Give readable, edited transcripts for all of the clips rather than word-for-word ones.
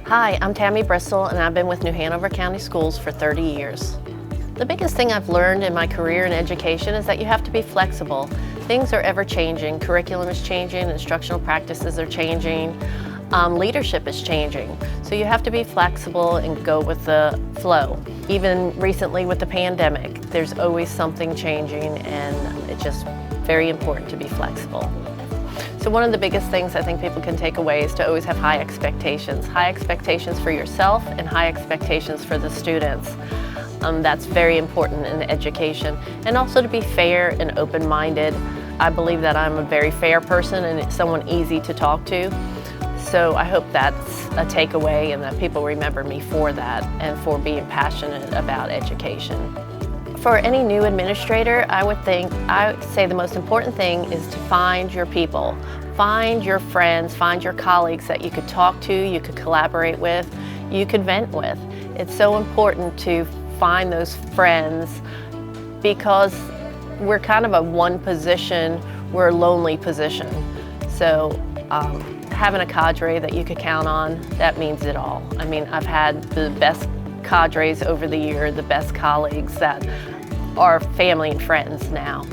Hi, I'm Tammy Brimley, and I've been with New Hanover County Schools for 30 years. The biggest thing I've learned in my career in education is that you have to be flexible. Things are ever changing. Curriculum is changing, instructional practices are changing, leadership is changing. So you have to be flexible and go with the flow. Even recently with the pandemic, there's always something changing, and it's just very important to be flexible. So one of the biggest things I think people can take away is to always have high expectations. High expectations for yourself and high expectations for the students. That's very important in education. And also to be fair and open-minded. I believe that I'm a very fair person and it's someone easy to talk to. So I hope that's a takeaway and that people remember me for that and for being passionate about education. For any new administrator, I would say the most important thing is to find your people. Find your friends, find your colleagues that you could talk to, you could collaborate with, you could vent with. It's so important to find those friends because we're kind of a one position, we're a lonely position. So having a cadre that you could count on, that means it all. I mean, I've had the best cadres over the year, the best colleagues that are family and friends now.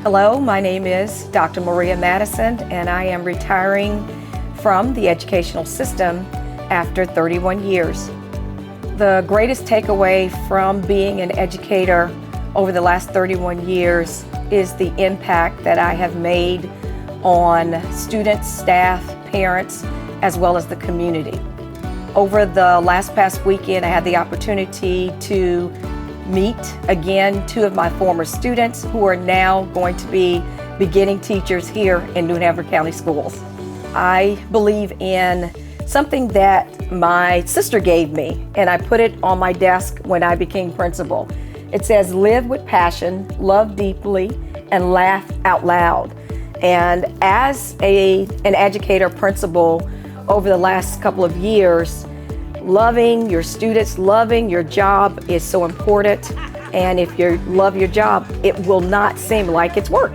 Hello, my name is Dr. Maria Madison, and I am retiring from the educational system after 31 years. The greatest takeaway from being an educator over the last 31 years is the impact that I have made on students, staff, parents, as well as the community. Over the past weekend, I had the opportunity to meet again two of my former students who are now going to be beginning teachers here in New Hanover County Schools. I believe in something that my sister gave me, and I put it on my desk when I became principal. It says, live with passion, love deeply, and laugh out loud. And as an educator principal over the last couple of years, loving your students, loving your job is so important. And if you love your job, it will not seem like it's work.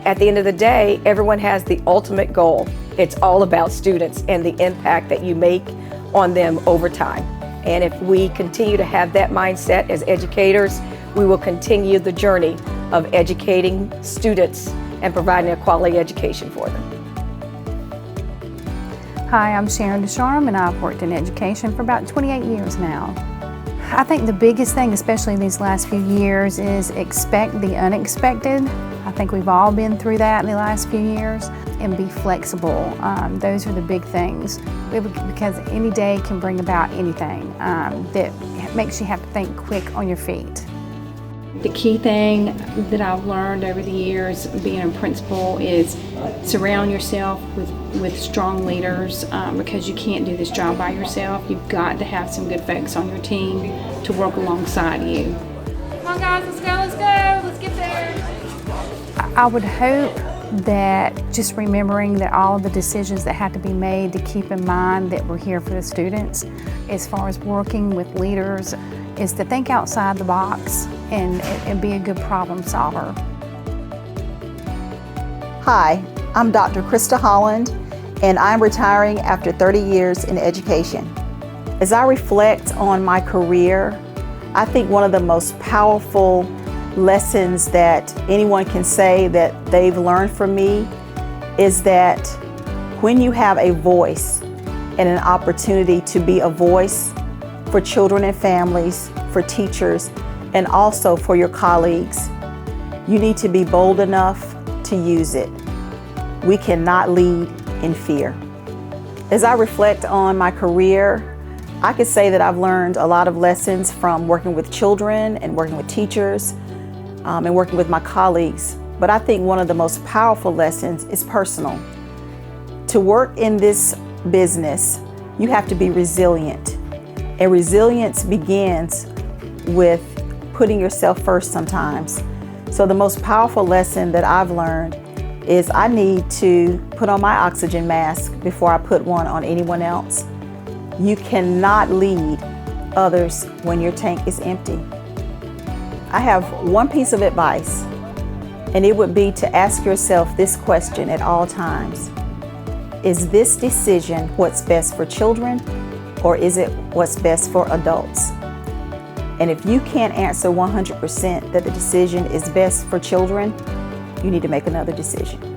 At the end of the day, everyone has the ultimate goal. It's all about students and the impact that you make on them over time. And if we continue to have that mindset as educators, we will continue the journey of educating students and providing a quality education for them. Hi, I'm Sharon Ducharme, and I've worked in education for about 28 years now. I think the biggest thing, especially these last few years, is expect the unexpected. I think we've all been through that in the last few years, and be flexible. Those are the big things, because any day can bring about anything that makes you have to think quick on your feet. The key thing that I've learned over the years being a principal is surround yourself with strong leaders because you can't do this job by yourself. You've got to have some good folks on your team to work alongside you. Come on guys, let's go, let's get there. I would hope that just remembering that all of the decisions that had to be made, to keep in mind that we're here for the students. As far as working with leaders, is to think outside the box and be a good problem solver. Hi, I'm Dr. Krista Holland, and I'm retiring after 30 years in education. As I reflect on my career, I think one of the most powerful lessons that anyone can say that they've learned from me is that when you have a voice and an opportunity to be a voice for children and families, for teachers, and also for your colleagues, you need to be bold enough to use it. We cannot lead in fear. As I reflect on my career, I could say that I've learned a lot of lessons from working with children and working with teachers and working with my colleagues. But I think one of the most powerful lessons is personal. To work in this business, you have to be resilient. And resilience begins with putting yourself first sometimes. So the most powerful lesson that I've learned is I need to put on my oxygen mask before I put one on anyone else. You cannot lead others when your tank is empty. I have one piece of advice, and it would be to ask yourself this question at all times. Is this decision what's best for children, or is it what's best for adults? And if you can't answer 100% that the decision is best for children, you need to make another decision.